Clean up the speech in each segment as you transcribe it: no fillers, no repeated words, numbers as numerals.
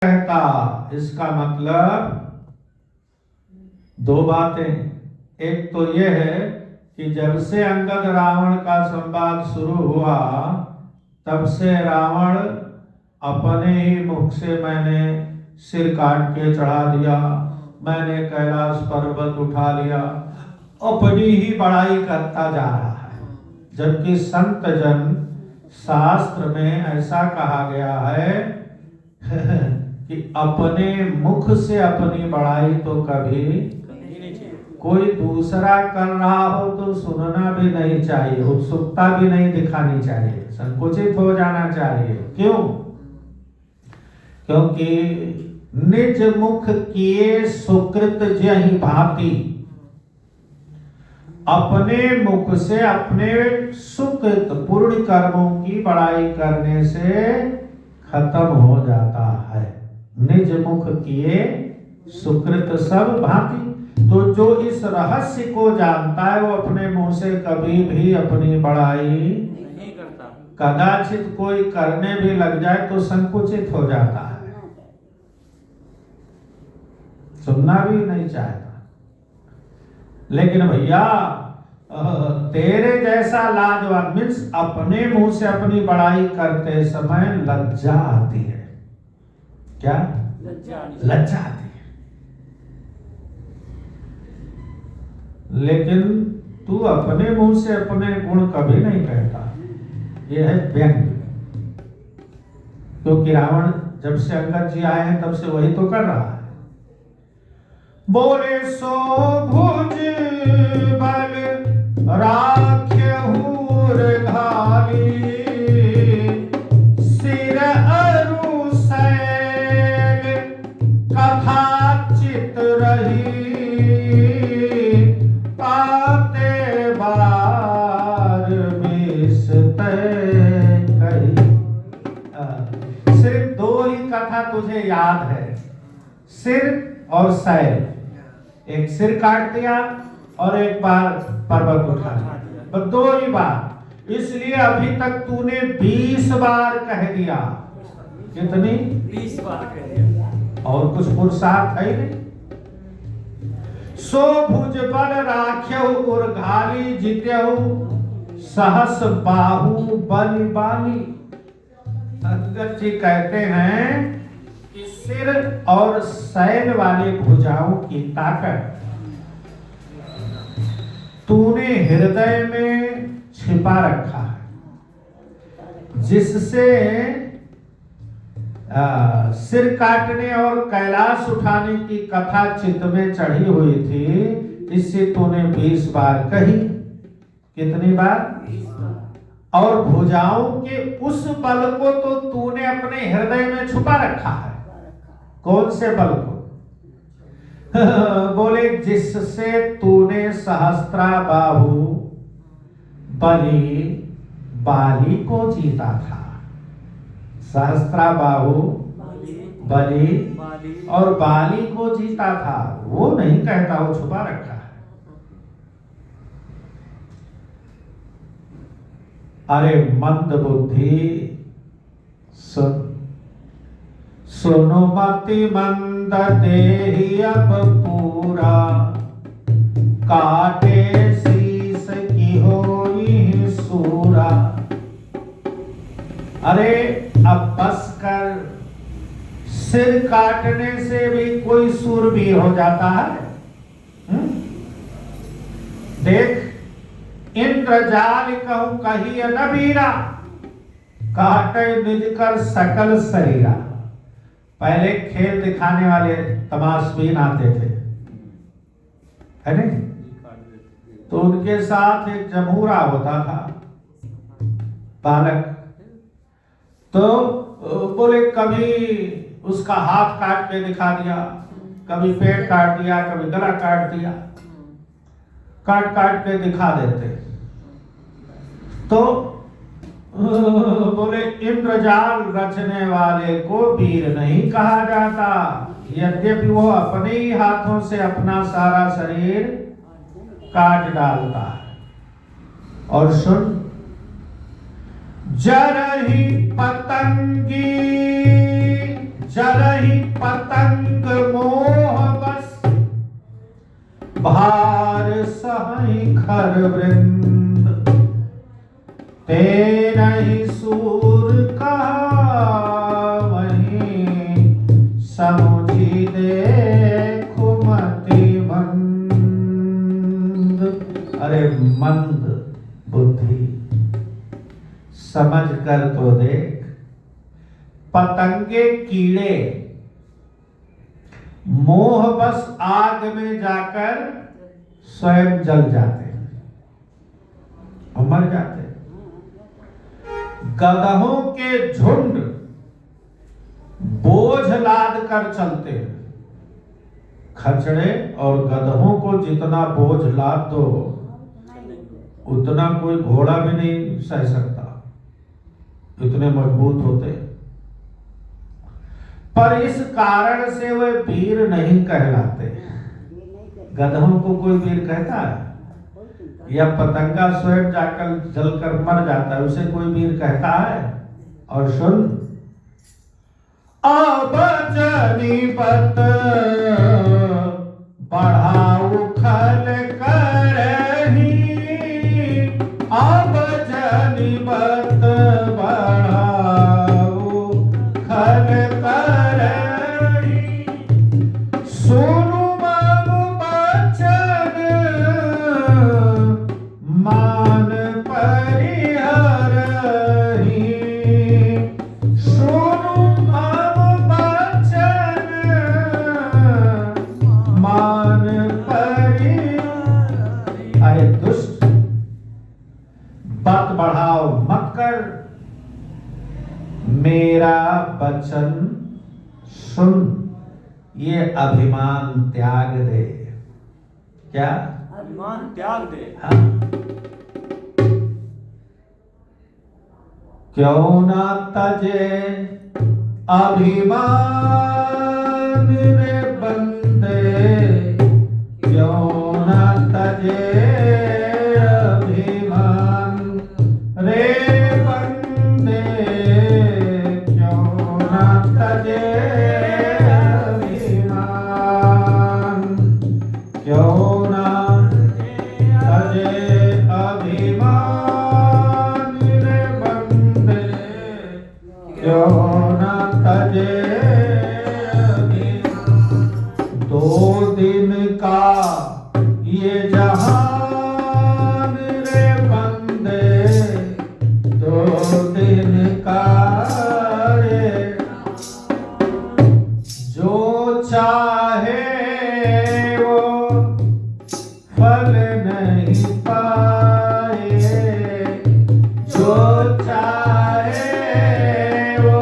कहता, इसका मतलब दो बातें। एक तो यह है कि जब से अंगद रावण का संवाद शुरू हुआ तब से रावण अपने ही मुख से मैंने सिर काट के चढ़ा दिया, मैंने कैलाश पर्वत उठा लिया, अपनी ही बड़ाई करता जा रहा है। जबकि संत जन शास्त्र में ऐसा कहा गया है कि अपने मुख से अपनी बड़ाई तो कभी कोई दूसरा कर रहा हो तो सुनना भी नहीं चाहिए, उत्सुकता भी नहीं दिखानी चाहिए, संकुचित हो जाना चाहिए। क्यों? क्योंकि निज मुख किए सुकृत जहि भांति, अपने मुख से अपने सुकृत पुण्य कर्मों की बड़ाई करने से खत्म हो जाता है। निज मुख किए सुकृत सब भांति। तो जो इस रहस्य को जानता है वो अपने मुंह से कभी भी अपनी बड़ाई नहीं करता। कदाचित कोई करने भी लग जाए तो संकुचित हो जाता है, सुनना भी नहीं चाहता। लेकिन भैया तेरे जैसा लाजवाब मीन्स अपने मुंह से अपनी बड़ाई करते समय लज्जा आती है। क्या? लज्जा आती है। लेकिन तू अपने मुंह से अपने गुण कभी नहीं कहता, यह है व्यंग। क्योंकि रावण जब से अंगद जी आए हैं तब से वही तो कर रहा है। बोले सो भुज बल राख्यहु घाली, सिर अरु सैल कथा चित रही, पाते बार बिसते कही। सिर्फ दो ही कथा तुझे याद है, सिर और सैल। एक सिर काट दिया और एक बार पर्वत उठा दिया, बस दो ही बार। इसलिए अभी तक तूने 20 बार कह दिया। कितनी? 20 बार कह दिया। और कुछ पुरुषार्थ है नहीं। सो भुज बल राख्यहु उर्घाली, जित्यहु सहस बाहु बलि बाली। अंगद जी कहते हैं कि सिर और सैल वाले भुजाओं की ताकत तूने हृदय में छिपा रखा है, जिससे सिर काटने और कैलाश उठाने की कथा चित्त में चढ़ी हुई थी। इससे तूने 20 बार कही। कितनी बार? 20 बार। और भुजाओं के उस बल को तो तूने अपने हृदय में छुपा रखा है। कौन से बल को? बोले जिससे तूने सहस्त्रा बाहु बलि बाली को जीता था। सहस्त्रा बाहु बलि और बाली को जीता था, वो नहीं कहता, वो छुपा रखा है। अरे मंद बुद्धि सुन, सुनो मति मंद देहि अब पूरा, काटे शीस की होई सूरा। अरे अब बस कर, सिर काटने से भी कोई सूरवीर हो जाता है। देख इंद्रजाल कहूं कही नबीरा, काटे निज कर सकल शरीरा। पहले खेल दिखाने वाले तमाशबीन आते थे, है नहीं? तो उनके साथ एक जमूरा होता था, बालक। तो बोले कभी उसका हाथ काट के दिखा दिया, कभी पेट काट दिया, कभी गला काट दिया, काट काट के दिखा देते। तो बोले इंद्रजाल रचने वाले को वीर नहीं कहा जाता, यद्यपि वो अपने ही हाथों से अपना सारा शरीर काट डालता है। और सुन, जरहि पतंगी जरहि पतंग मोह बस, भार सहहि खर वृंद, ते नहीं सूर कहावहीं, समुझी देखु मति मंद। अरे मंद बुद्धि, समझ कर तो देख, पतंगे कीड़े मोह बस आग में जाकर स्वयं जल जाते हैं और मर जाते हैं। गधों के झुंड बोझ लाद कर चलते हैं। खचड़े और गधों को जितना बोझ लाद दो उतना कोई घोड़ा भी नहीं सह सकता, इतने मजबूत होते हैं। पर इस कारण से वे वीर नहीं कहलाते। गधों को कोई वीर कहता है? या पतंगा स्वयं जाकर जलकर मर जाता है, उसे कोई वीर कहता है? और सुन, अब जनिबत बढ़ाऊ खल करही, अब जनिबत बढ़ाऊ खल करही, सुनु मम बचन मान परिहरहि, सुनु मम बचन मान परिहरहि। अरे दुष्ट, बात बढ़ाओ मत कर, मेरा वचन सुन, ये अभिमान त्याग दे। क्या अभिमान त्याग दे? हाँ। क्यों ना तजे अभिमान रे बंदे, क्यों ना तजे अभिमान रे बंदे, क्यों ना तजे अभिमान, क्यों ना तजे अभिमान रे बंदे, क्यों ना तजे अभिमान। 2 दिन का ये जहान रे बंदे, 2 दिन का रे, जो चाहे वो फल नहीं पाए, जो चाहे वो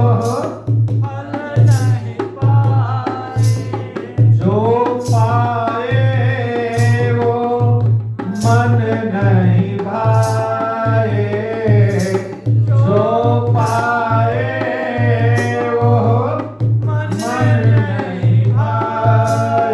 फल नहीं पाए, जो पाए वो मन नहीं भाए, जो पाए वो मन मन नहीं भाए।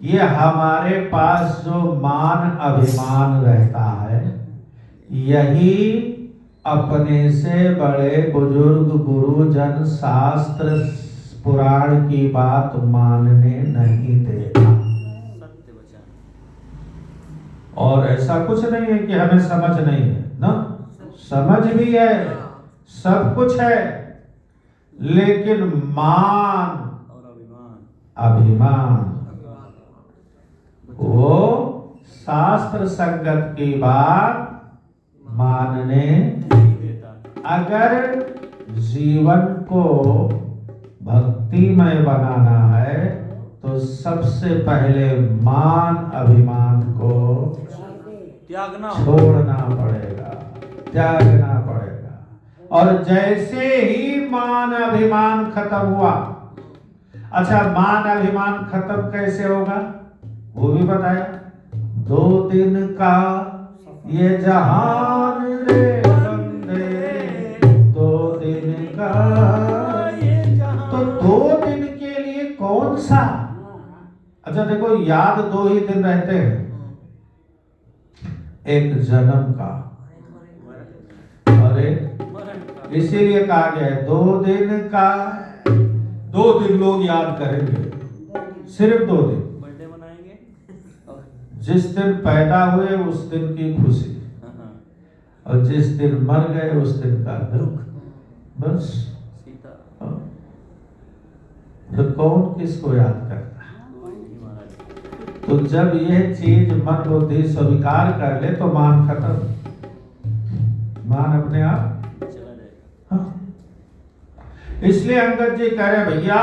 ये हमारे पास जो मान अभिमान रहता है, यही अपने से बड़े बुजुर्ग गुरुजन शास्त्र पुराण की बात मानने नहीं देता। सत्य वचन। और ऐसा कुछ नहीं है कि हमें समझ नहीं है ना, समझ भी है, सब कुछ है, लेकिन मान और अभिमान। अभिमान वो शास्त्र संगत की बात मानने नहीं देता। अगर जीवन को भक्तिमय बनाना है तो सबसे पहले मान अभिमान को त्यागना छोड़ना पड़ेगा, त्यागना पड़ेगा। और जैसे ही मान अभिमान खत्म हुआ, अच्छा मान अभिमान खत्म कैसे होगा वो भी बताया। 2 दिन का ये जहान रे बंदे, 2 दिन का, तो 2 दिन के लिए कौन सा? अच्छा देखो, याद 2 ही दिन रहते हैं, एक जन्म का और एक, मरण का। इसीलिए कहा गया है 2 दिन का। 2 दिन लोग याद करेंगे, सिर्फ 2 दिन। बर्थडे मनाएंगे और जिस दिन पैदा हुए उस दिन की खुशी, और जिस दिन मर गए उस दिन का दुख, बस। सीता तो कौन किसको याद करता है? कोई नहीं महाराज। तो जब यह चीज मन बुद्धि स्वीकार कर ले तो मान खत्म, मान अपने आप। चला जाएगा। हाँ। इसलिए अंगद जी कह रहे भैया,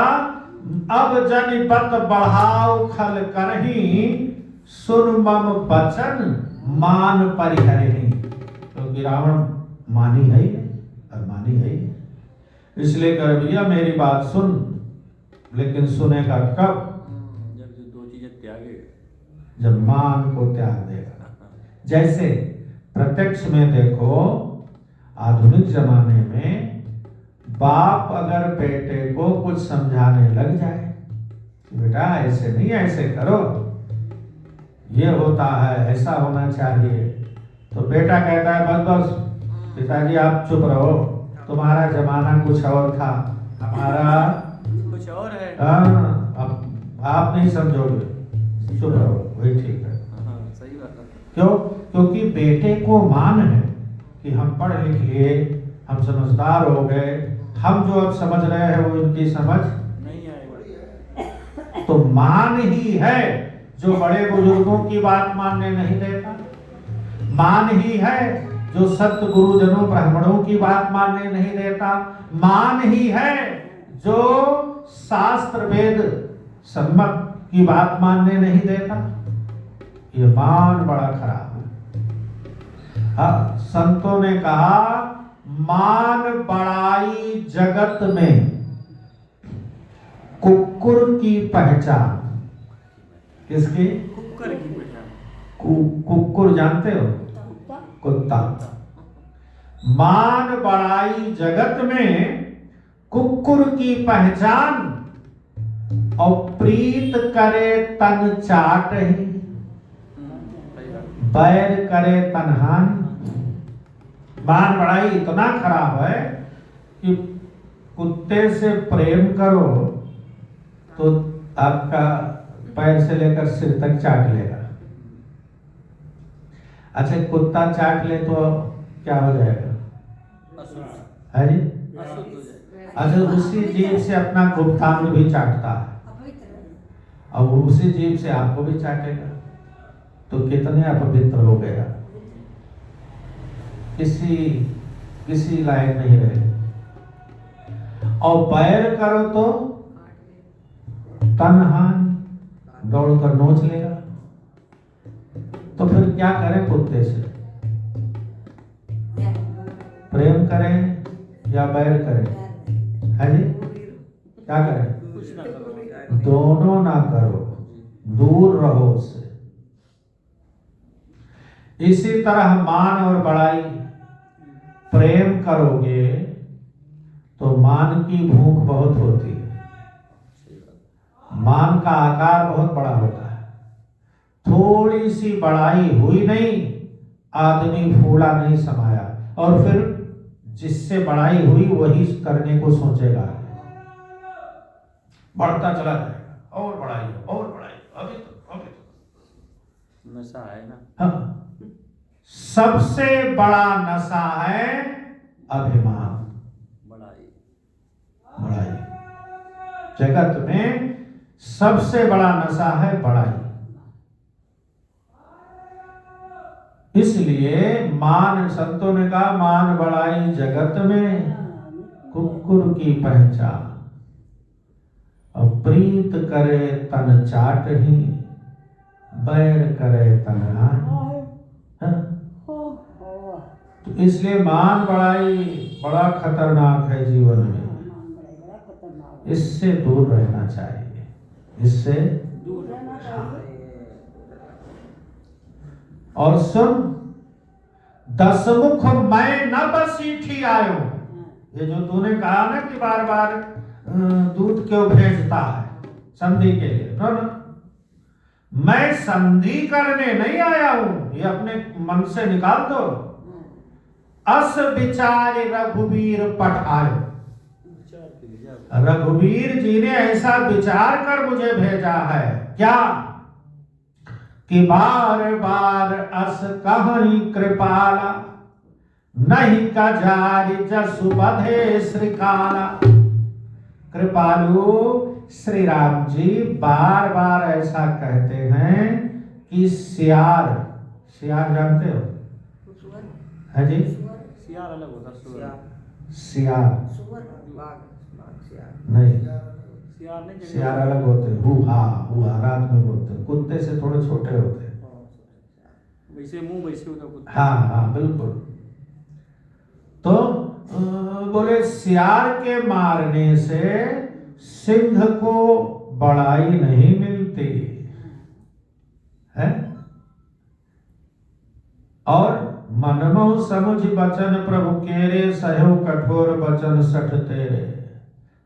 अब जन बत बढ़ाओ खल करही, सुन मम बचन मान परिहरही। क्योंकि रावण मानी है ही नहीं, अभिमानी है ही नहीं। इसलिए कह रहे भैया मेरी बात सुन, लेकिन सुनेगा कब? जब जो 2 चीजें त्यागे, जब मान को त्याग देगा। जैसे प्रत्यक्ष में देखो, आधुनिक जमाने में बाप अगर बेटे को कुछ समझाने लग जाए, बेटा ऐसे नहीं, ऐसे करो, ये होता है, ऐसा होना चाहिए, तो बेटा कहता है बस बस पिताजी आप चुप रहो, तुम्हारा जमाना कुछ और था, हमारा कुछ और है। अब आप नहीं समझोगे, चुप रहो, वही ठीक है। हाँ, सही बात है। क्यों? क्योंकि बेटे को मान है कि हम पढ़ लिख लिए, हम समझदार हो गए, हम जो अब समझ रहे हैं वो इनकी समझ नहीं आएगा। तो मान ही है जो बड़े बुजुर्गों की बात मानने नहीं देता, मान ही है जो सत्य गुरुजनों ब्राह्मणों की बात मानने नहीं देता, मान ही है जो शास्त्र वेद सम्मत की बात मानने नहीं देता। ये मान बड़ा खराब है। हाँ, संतों ने कहा मान बड़ाई जगत में कुक्कुर की पहचान। किसकी? कुकर की पहचान। कुक्कुर जानते हो? कुत्ता। मान बड़ाई जगत में कुक्कुर की पहचान, और प्रीत करे तन चाट ही, सही बात। बैर करे तन हानि। मान बड़ाई इतना खराब है कि कुत्ते से प्रेम करो तो आपका पैर से लेकर सिर तक चाट लेगा। अच्छा कुत्ता चाट ले तो क्या हो जाएगा? अशुद्ध। है जी? अशुद्ध हो जाएगा। अच्छा उसी जीभ से अपना गुप्तांग भी चाटता है, और उसी जीभ से आपको भी चाटेगा, तो कितने अपवित्र हो गया, किसी लायक नहीं रहे। और बैर करो तो तनहानि, दौड़कर नोच लेगा। तो फिर क्या करें? कुत्ते से प्रेम करें या बैर करें? है जी? क्या करें? कुछ ना करो। दोनों ना करो, दूर रहो उससे। इसी तरह मान और बड़ाई, प्रेम करोगे तो मान की भूख बहुत होती है, मान का आकार बहुत बड़ा होता है, थोड़ी सी बड़ाई हुई नहीं, आदमी फूला नहीं समाया, और फिर जिससे बड़ाई हुई वही करने को सोचेगा, बढ़ता चला जाएगा, और बड़ाई अभी तो नशा है ना। हाँ, सबसे बड़ा नशा है अभिमान, बड़ाई। जगत में सबसे बड़ा नशा है बड़ाई। इसलिए मान, संतों ने कहा, मान बड़ाई जगत में कुकुर की पहचान, और प्रीत करे तन चाट ही, बैर करे तन आए। तो इसलिए मान बड़ाई बड़ा खतरनाक है जीवन में, इससे दूर रहना चाहिए, इससे दूर रहना चाहिए। और सुन, 10 मुख मैं न बसीठी आयो, ये जो तूने कहा ना कि बार बार दूध क्यों भेजता है संधि के लिए, ना मैं संधि करने नहीं आया हूं, ये अपने मन से निकाल दो। अस विचार रघुवीर पठायो, रघुवीर जी ने ऐसा विचार कर मुझे भेजा है, क्या कि बार बार अस कहीं कृपाला, नहीं का जारी जसु बधे श्रीकाला। कृपालु श्री राम जी बार बार ऐसा कहते हैं कि सियार, सियार जानते हो है जी? सियार अलग होता है, सियार नहीं, सियार अलग होते, हुआ रात में बोलते हैं, कुत्ते से थोड़े छोटे होते हैं, वैसे मुंह वैसे होता कुत्ता। हाँ बिल्कुल। तो बोले सियार के मारने से सिंह को बड़ाई नहीं मिलती है, और मनमोह समुझ बचन प्रभु केरे, सहयो कठोर बचन सठ तेरे।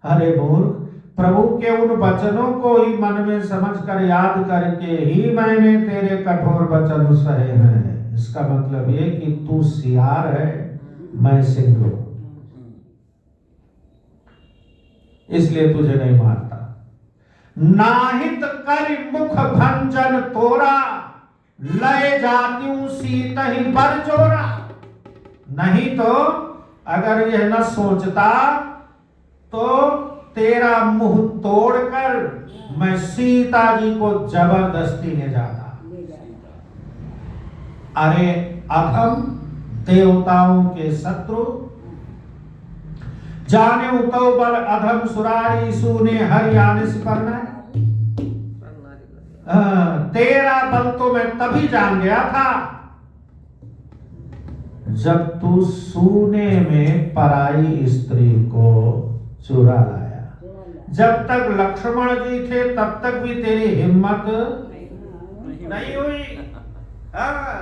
अरे मूर्ख, प्रभु के उन वचनों को ही मन में समझ कर याद करके ही मैंने तेरे कठोर वचन सहे हैं। इसका मतलब ये कि तू सियार है, मैं सिंह हूं, इसलिए तुझे नहीं मारता। नाहित करि मुख भंजन तोरा, लय जातियों सीत ही बर जोरा। नहीं तो अगर यह न सोचता तो तेरा मुंह तोड़कर मैं सीता जी को जबरदस्ती ले जाता। अरे अधम देवताओं के शत्रु, जाने उतो बल अधम सुरारी, सूने हरियाणिस परना। तेरा बल तो मैं तभी जान गया था जब तू सूने में पराई स्त्री को चुरा लाया। जब तक लक्ष्मण जी थे तब तक भी तेरी हिम्मत नहीं हुई।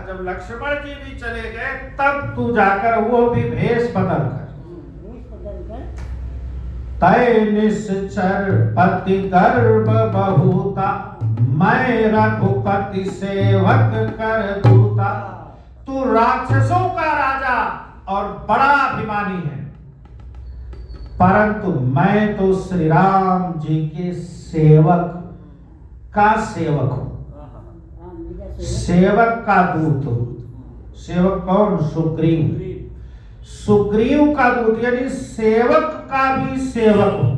जब लक्ष्मण जी भी चले गए तब तू जाकर वो भी भेष बदल कर, तय निश्चर पति गर्भ बहुता, मैं रघुपति सेवक कर दूता। तू राक्षसों का राजा और बड़ा अभिमानी है, परंतु मैं तो श्री राम जी के सेवक का सेवक हूं, सेवक का दूत हूं। सेवक कौन? सुग्रीव। सुग्रीव का दूत यानी सेवक का भी सेवक हूं।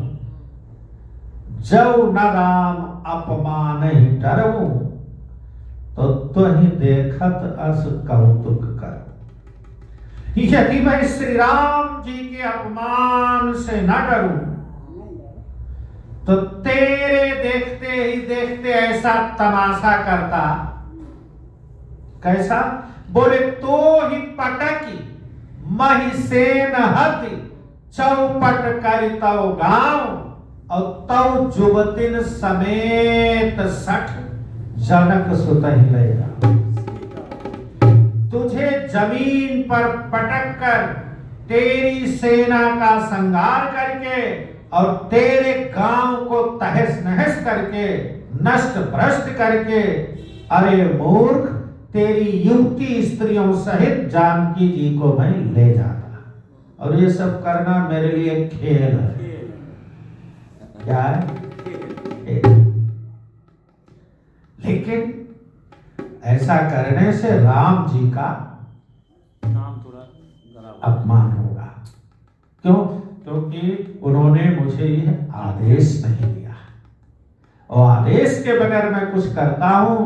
जब न राम अपमान ही डरऊं, तो तुहि देखत अस कौतुक कर। यदि मैं श्री राम जी के अपमान से न डरूं तो तेरे देखते ही देखते ऐसा तमाशा करता। कैसा? बोले तो ही पटकी महिसेन हति, चौपट करितौ गांव, और तौ जुबतिन समेत सठ जनक सुत ही लेगा। तुझे जमीन पर पटक कर तेरी सेना का संहार करके और तेरे गांव को तहस नहस करके नष्ट भ्रष्ट करके अरे मूर्ख, तेरी युवती स्त्रियों सहित जानकी जी को मैं ले जाता, और ये सब करना मेरे लिए खेल है। क्या है? खेल। लेकिन ऐसा करने से राम जी का नाम थोड़ा अपमान होगा। क्यों? क्योंकि उन्होंने मुझे यह आदेश नहीं दिया, और आदेश के बगैर मैं कुछ करता हूं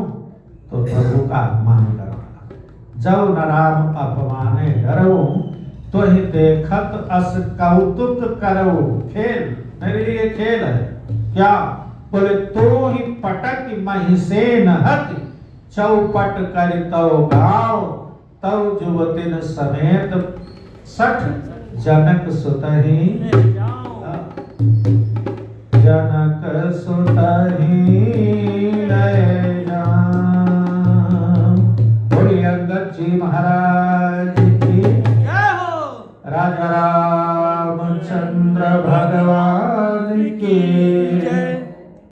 तो प्रभु का अपमान करूंगा। जब न राम अपमाने डरो, तो ही देखत अस कौतुक करो। खेल, मेरे लिए खेल है। क्या? बोले तो ही पटक महिषे नहत, चौपट कर तो गाओ, तव जुवतिन समेत सठ जनक सुतहि, जनक सुतहि लय जाऊं। बोलिए अंगद जी महाराज की, राजा रामचंद्र भगवान की।